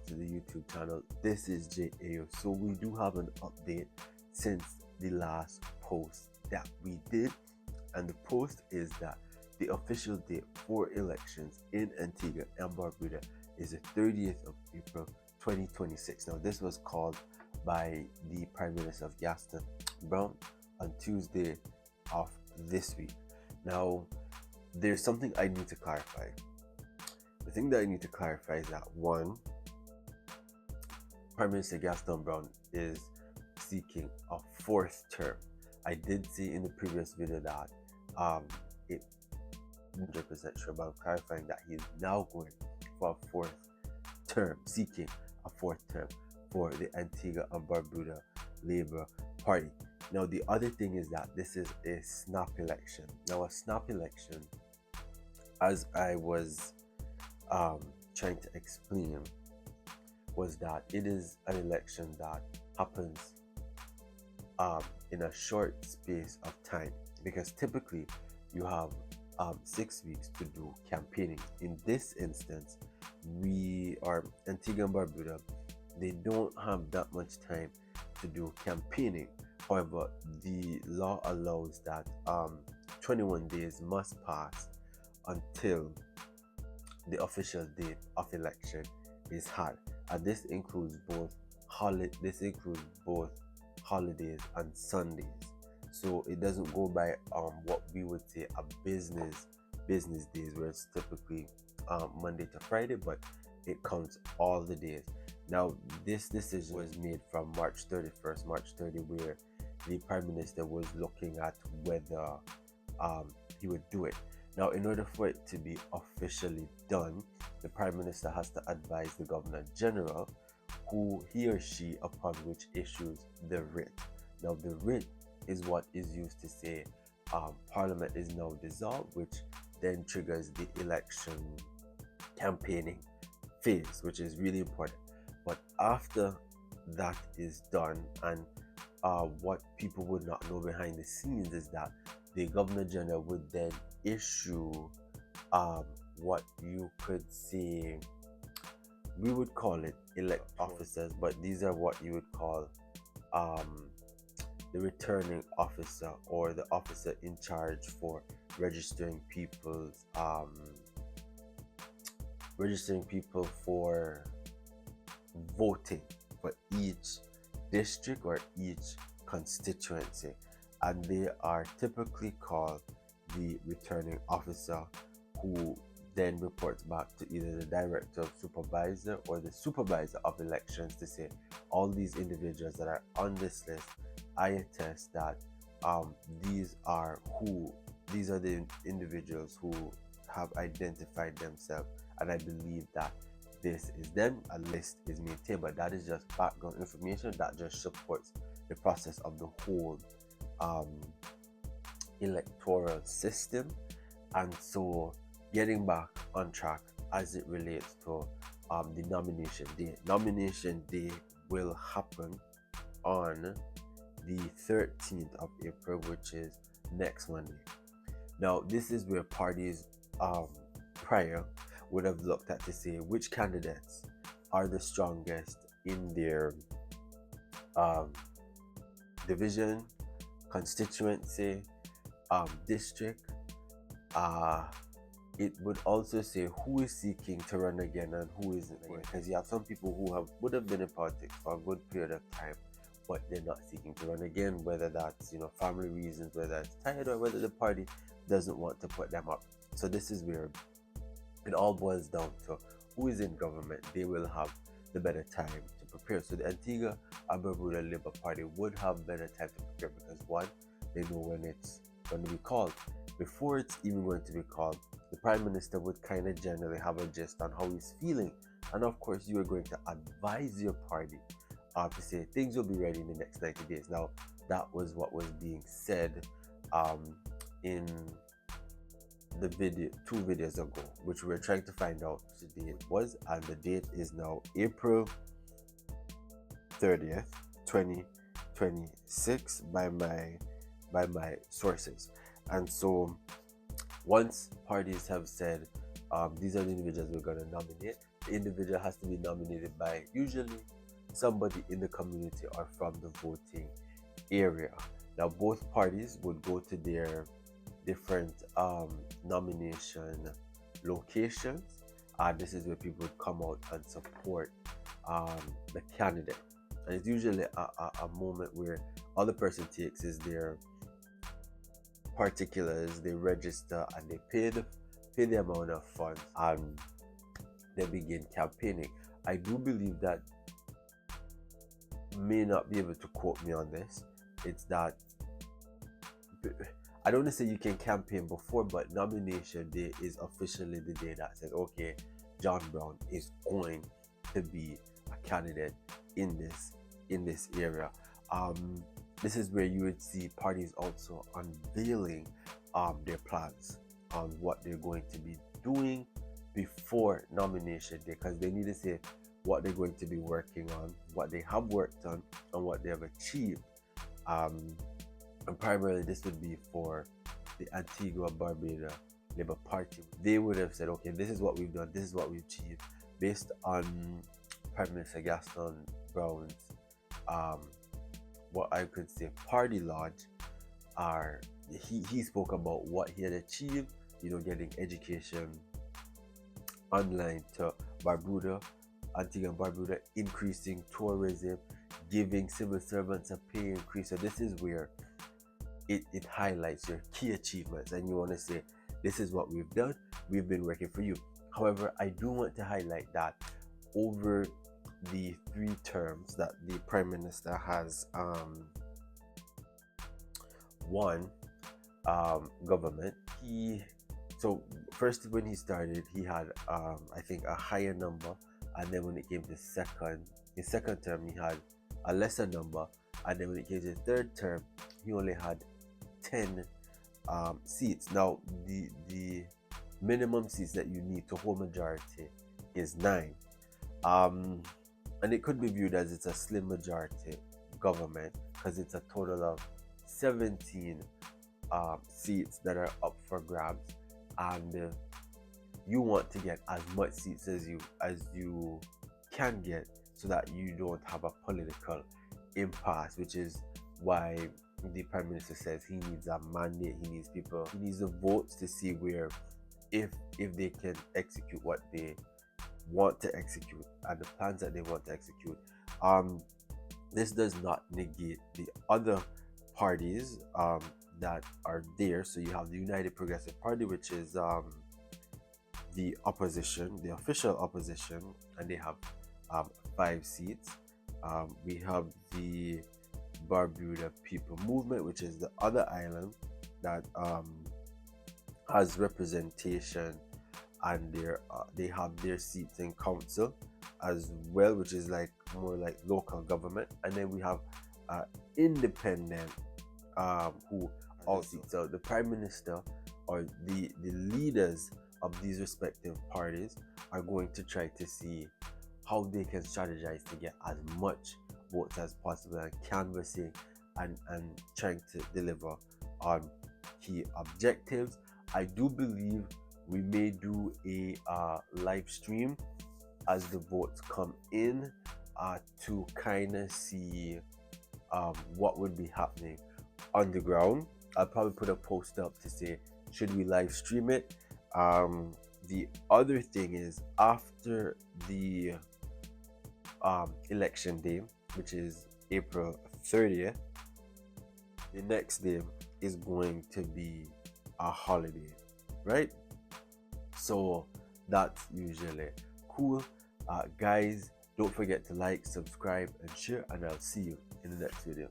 to the YouTube channel. This is Jay Ayyo. So we do have an update since the last post that we did, and the post is that the official date for elections in Antigua and Barbuda is the 30th of April 2026. Now this was called by the Prime Minister of Gaston Brown on Tuesday of this week. Now there's something I need to clarify. The thing that I need to clarify is that one, Prime Minister Gaston Brown is seeking a fourth term. I did see in the previous video that it 100% sure, but I'm clarifying that he is now going for a fourth term, seeking a fourth term for the Antigua and Barbuda Labour Party. Now the other thing is that this is a snap election. Now a snap election, as I was trying to explain, was that it is an election that happens in a short space of time, because typically you have 6 weeks to do campaigning. In this instance, we are Antigua and Barbuda, they don't have that much time to do campaigning. However, the law allows that 21 days must pass until the official date of election is had, and this includes both holidays and Sundays. So it doesn't go by what we would say a business days, where it's typically Monday to Friday, but it counts all the days. Now this decision was made from March 31st, March 30, where the Prime Minister was looking at whether he would do it. Now, in order for it to be officially done, the Prime Minister has to advise the Governor General, who he or she upon which issues the writ. Now, the writ is what is used to say Parliament is now dissolved, which then triggers the election campaigning phase, which is really important. But after that is done, and what people would not know behind the scenes is that the Governor General would then issue what you could say, we would call it elect officers, but these are what you would call the returning officer, or the officer in charge for registering people for voting for each district or each constituency, and they are typically called the returning officer, who then reports back to either the director of supervisor or the supervisor of elections to say, all these individuals that are on this list, I attest that these are the individuals who have identified themselves, and I believe that this is them. A list is maintained, but that is just background information that just supports the process of the whole electoral system. And so, getting back on track as it relates to the nomination day. Nomination day will happen on the 13th of April, which is next Monday. Now, this is where parties prior would have looked at to say which candidates are the strongest in their division, constituency, district. It would also say who is seeking to run again and who isn't, because you have some people who would have been in politics for a good period of time, but they're not seeking to run again, whether that's family reasons, whether it's tired, or whether the party doesn't want to put them up. So this is where it all boils down to who is in government. They will have the better time to prepare. So the Antigua and Barbuda Labour Party would have better time to prepare, because one, they know when it's going to be called. Before it's even going to be called, the Prime Minister would kind of generally have a gist on how he's feeling, and of course you are going to advise your party to say things will be ready in the next 90 days. Now that was what was being said in the video 2 videos ago, which we were trying to find out the date was, and the date is now April 30th 2026 by my sources. And so once parties have said these are the individuals we're going to nominate, individual has to be nominated by usually somebody in the community or from the voting area. Now, both parties would go to their different nomination locations. This is where people would come out and support the candidate. And it's usually a moment where all the person takes is their particulars, they register and they pay the amount of funds and they begin campaigning. I do believe that, may not be able to quote me on this, it's that I don't want to say you can campaign before, but nomination day is officially the day that says, okay, John Brown is going to be a candidate in this area. This is where you would see parties also unveiling their plans on what they're going to be doing before nomination day, because they need to say what they're going to be working on, what they have worked on, and what they have achieved. And primarily this would be for the Antigua Barbuda Labour Party. They would have said, okay, this is what we've done, this is what we've achieved, based on Prime Minister Gaston Brown's what I could say party lodge. He spoke about what he had achieved, getting education online to Barbuda, Antigua and Barbuda, increasing tourism, giving civil servants a pay increase. So this is where it highlights your key achievements, and you want to say, this is what we've done, we've been working for you. However, I do want to highlight that over the 3 terms that the Prime Minister has won government, so first when he started, he had I think a higher number, and then when it came to his second term, he had a lesser number, and then when it came to his third term, he only had 10 seats. Now the minimum seats that you need to hold majority is 9, and it could be viewed as it's a slim majority government, because it's a total of 17 seats that are up for grabs, and you want to get as much seats as you can get, so that you don't have a political impasse, which is why the Prime Minister says he needs a mandate, he needs people, he needs the votes to see where if they can execute what they want to execute and the plans that they want to execute. This does not negate the other parties that are there. So you have the United Progressive Party, which is the opposition, the official opposition, and they have 5 seats. We have the Barbuda People Movement, which is the other island that has representation, and they have their seats in council as well, which is like more like local government. And then we have independent who all seats. So the Prime Minister or the leaders of these respective parties are going to try to see how they can strategize to get as much votes as possible, and canvassing and trying to deliver on key objectives. I do believe we may do a live stream as the votes come in to kind of see what would be happening on the ground. I'll probably put a post up to say, should we live stream it? The other thing is, after the election day, which is April 30th, the next day is going to be a holiday, right? So that's usually cool. Guys, don't forget to like, subscribe, and share, and I'll see you in the next video.